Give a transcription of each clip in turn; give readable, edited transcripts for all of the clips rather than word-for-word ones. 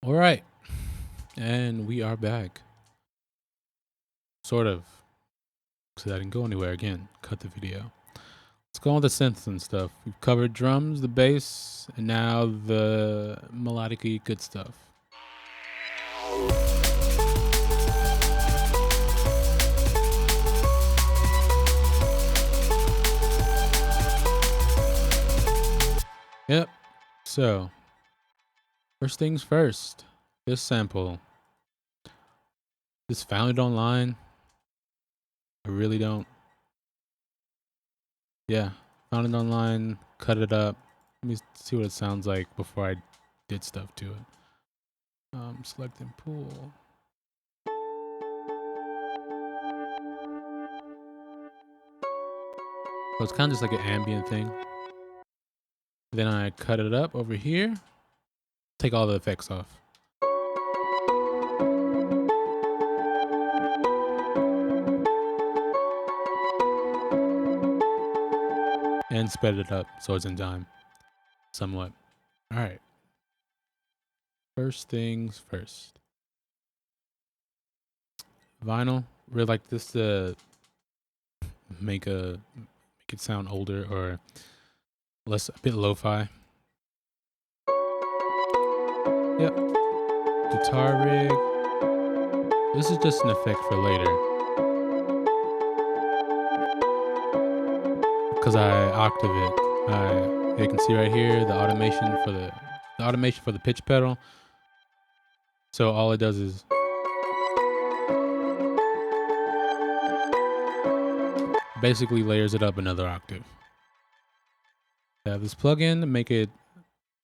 All right. And we are back. Sort of. Because I didn't go anywhere again. Cut the video. Let's go on the synths and stuff. We've covered drums, the bass, and now the melodic-y good stuff. Yep. So, first things first. This sample. Just found it online. I really don't. Yeah. Found it online. Cut it up. Let me see what it sounds like before I did stuff to it. Select and pool. So it's kind of just like an ambient thing. Then I cut it up over here. Take all the effects off. And sped it up so it's in time. Somewhat. Alright. First things first. Vinyl. Really like this to make it sound older or a bit lo-fi. Yep. Guitar rig. This is just an effect for later. Because I octave it. You can see right here the automation for the pitch pedal. So all it does is basically layers it up another octave. I have this plugin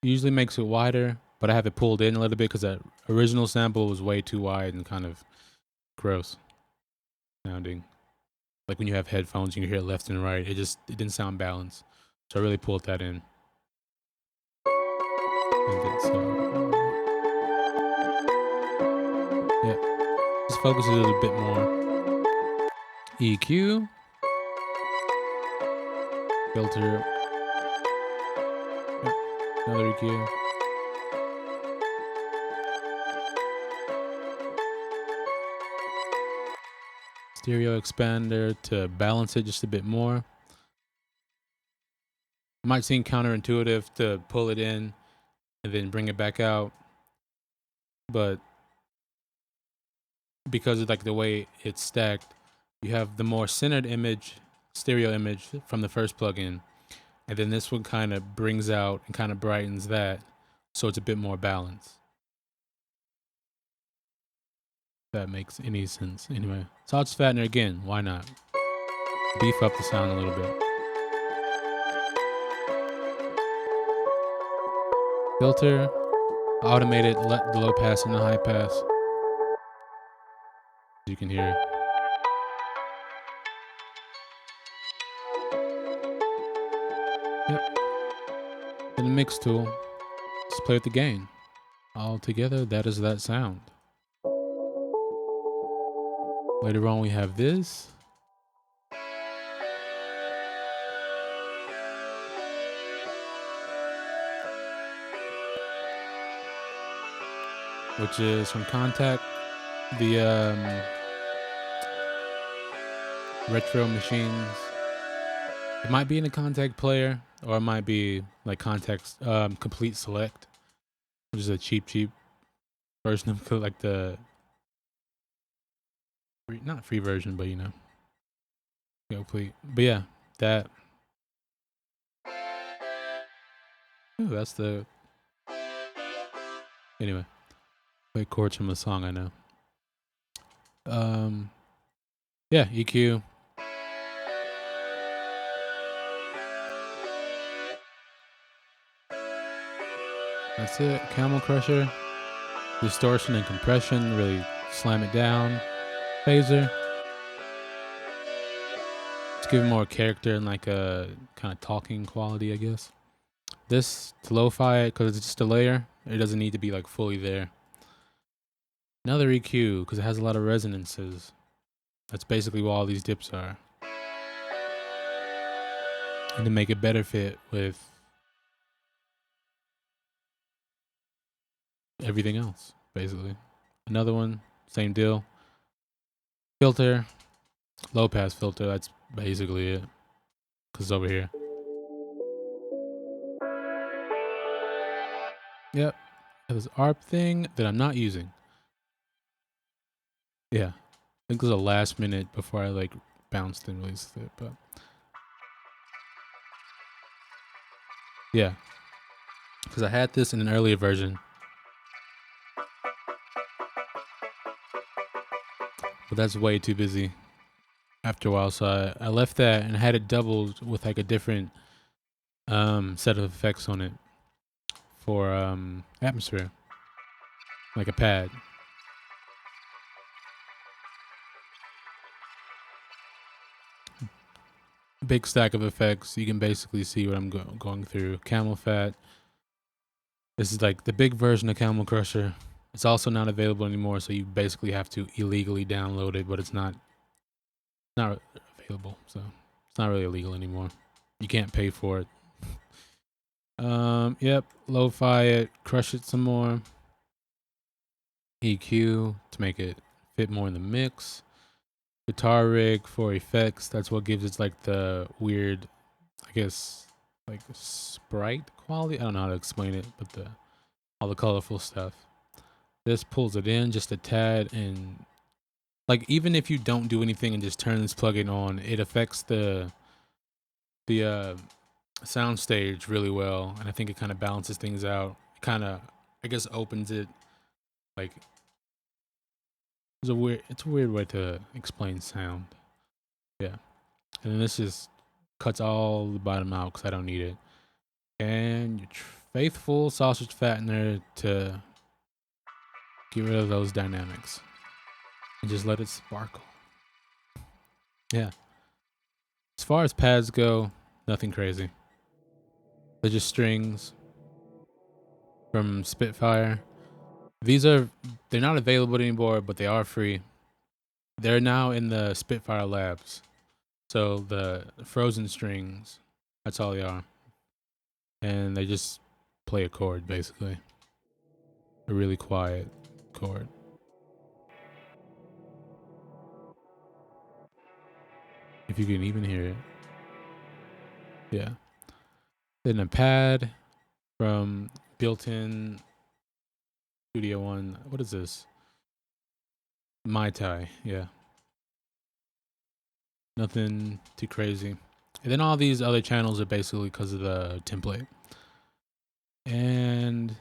usually makes it wider, but I have it pulled in a little bit because that original sample was way too wide and kind of gross sounding. Like when you have headphones, you can hear it left and right. It didn't sound balanced. So I really pulled that in. Yeah. Just focus it a little bit more. EQ. Filter. Yeah. Another EQ. Stereo expander to balance it just a bit more. It might seem counterintuitive to pull it in and then bring it back out, but because of like the way it's stacked, you have the more centered stereo image from the first plugin, and then this one kind of brings out and kind of brightens that, so it's a bit more balanced. If that makes any sense. Anyway, Touch Fattener again, why not? Beef up the sound a little bit. Filter, automated, let the low pass and the high pass. You can hear. Yep. And the mix tool, just play with the gain. All together, that is that sound. Later on, we have this. Which is from Contact, the retro machines. It might be in the Contact player, or it might be like Contact's Complete Select, which is a cheap version of like the not free version, but you know, complete. But yeah, that. Ooh, that's the. Anyway, play chords from a song I know. Yeah, EQ. That's it. Camel Crusher. Distortion and compression. Really slam it down. Phaser. Just give it more character and like a kind of talking quality, I guess. This to lo-fi it because it's just a layer. It doesn't need to be like fully there. Another EQ because it has a lot of resonances. That's basically what all these dips are. And to make it better fit with everything else, basically. Another one, same deal. Filter, low pass filter, that's basically it. Because it's over here. Yep. This ARP thing that I'm not using. Yeah. I think it was a last minute before I like bounced and released it, but yeah. Because I had this in an earlier version, but that's way too busy after a while. So I left that and had it doubled with like a different set of effects on it for atmosphere, like a pad. Big stack of effects. You can basically see what I'm going through. Camel Fat. This is like the big version of Camel Crusher. It's also not available anymore, so you basically have to illegally download it, but it's not available, so it's not really illegal anymore. You can't pay for it. Yep, lo-fi it, crush it some more. EQ to make it fit more in the mix. Guitar rig for effects. That's what gives it like the weird, I guess, like sprite quality. I don't know how to explain it, but all the colorful stuff. This pulls it in just a tad, and like even if you don't do anything and just turn this plugin on, it affects the soundstage really well, and I think it kind of balances things out. It kind of, I guess, opens it. Like it's a weird way to explain sound. Yeah, and then this just cuts all the bottom out because I don't need it. And your faithful sausage fattener to get rid of those dynamics and just let it sparkle. Yeah. As far as pads go, nothing crazy. They're just strings from Spitfire. They're not available anymore, but they are free. They're now in the Spitfire labs. So the frozen strings, that's all they are. And they just play a chord, basically. A really quiet chord. If you can even hear it. Yeah. Then a pad from built-in Studio One. What is this? Mai Tai, yeah. Nothing too crazy. And then all these other channels are basically because of the template. And I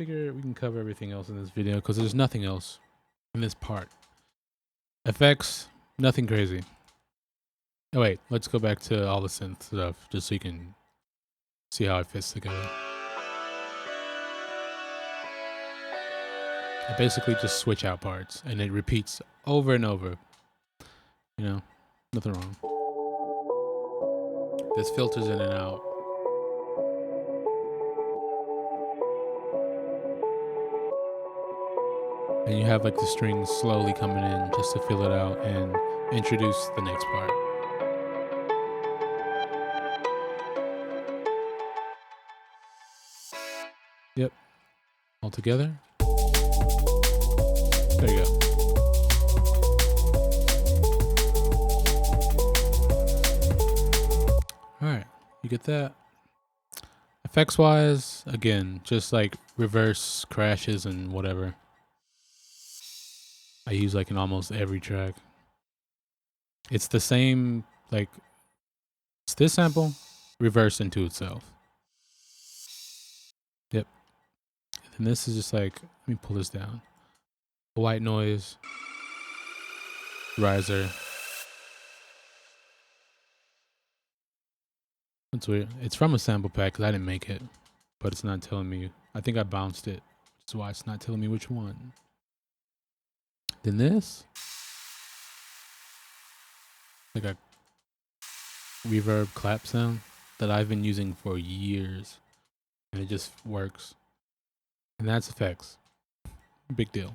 figure we can cover everything else in this video because there's nothing else in this part. Effects, nothing crazy. Oh wait, let's go back to all the synth stuff just so you can see how it fits together. I basically just switch out parts and it repeats over and over. You know, nothing wrong. This filters in and out. And you have like the strings slowly coming in just to fill it out and introduce the next part. Yep. All together. There you go. All right. You get that? Effects wise, again, just like reverse crashes and whatever. I use like in almost every track. It's the same, like, it's this sample reversed into itself. Yep. And this is just like, let me pull this down. White noise, riser. That's weird. It's from a sample pack because I didn't make it, but it's not telling me. I think I bounced it, which is why it's not telling me which one. Then this, like a reverb clap sound that I've been using for years, and it just works. And that's effects. Big deal.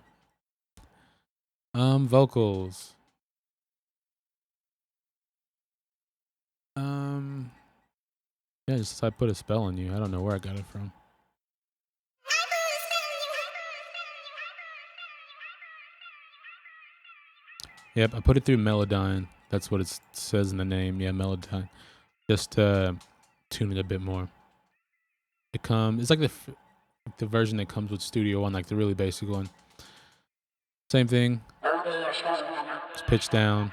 Vocals. Yeah, just I put a spell on you. I don't know where I got it from. Yep, I put it through Melodyne. That's what it says in the name. Yeah, Melodyne. Just to tune it a bit more. It's like the version that comes with Studio One, like the really basic one. Same thing. Just pitch down.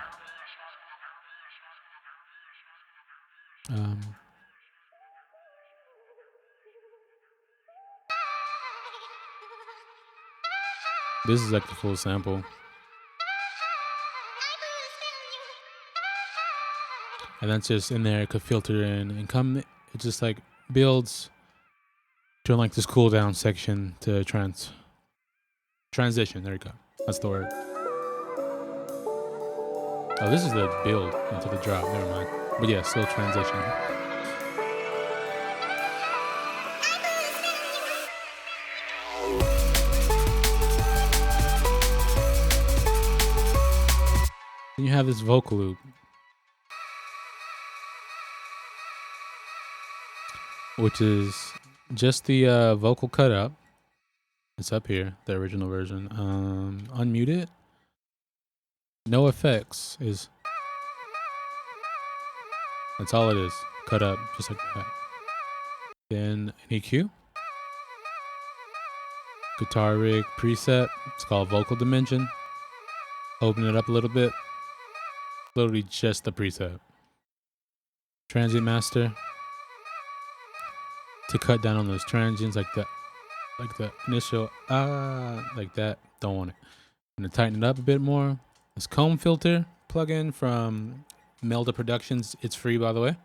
This is like the full sample. And that's just in there. It could filter in and come. It just like builds to like this cool down section to transition. There you go. That's the word. Oh, this is the build into the drop. Never mind. But yeah, still transition. Then you have this vocal loop. Which is just the vocal cut up. It's up here, the original version. Unmute it. No effects that's all it is. Cut up, just like that. Then an EQ. Guitar rig preset. It's called vocal dimension. Open it up a little bit. Literally just the preset. Transient master. To cut down on those transients like the initial like that. Don't want it. And to tighten it up a bit more. This comb filter plugin from Melda Productions. It's free, by the way.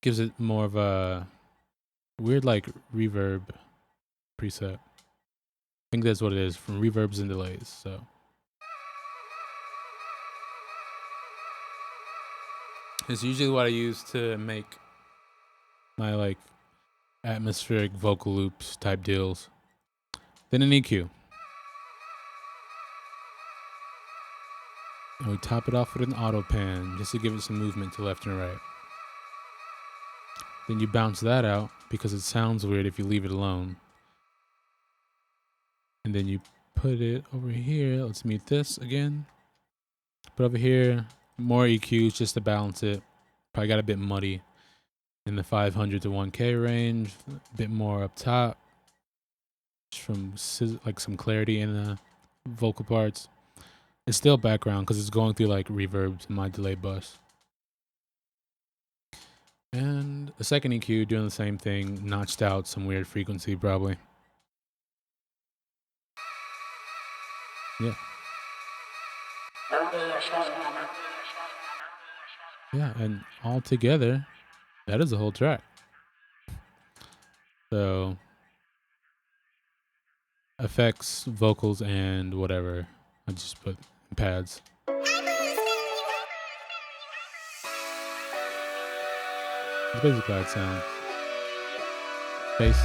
Gives it more of a weird like reverb preset. I think that's what it is, from reverbs and delays. So it's usually what I use to make my like atmospheric vocal loops type deals. Then an EQ. And we top it off with an auto pan just to give it some movement to left and right. Then you bounce that out because it sounds weird if you leave it alone. And then you put it over here. Let's mute this again. Put over here more EQs just to balance it. Probably got a bit muddy in the 500 to 1K range. A bit more up top. Just from like some clarity in the vocal parts. It's still background because it's going through like reverbs in my delay bus. And a second EQ doing the same thing, notched out some weird frequency probably. Yeah. Yeah, and all together, that is a whole track. So, effects, vocals, and whatever. I just put pads. It's basically how it sounds. Bass.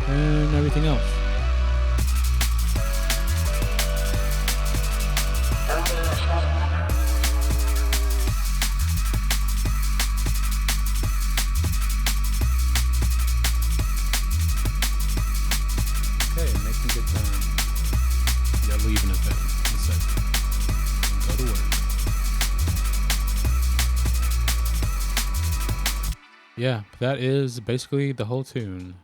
And everything else. Okay, making good time. Yeah, leaving it there. One second. Go to work. Yeah, that is basically the whole tune.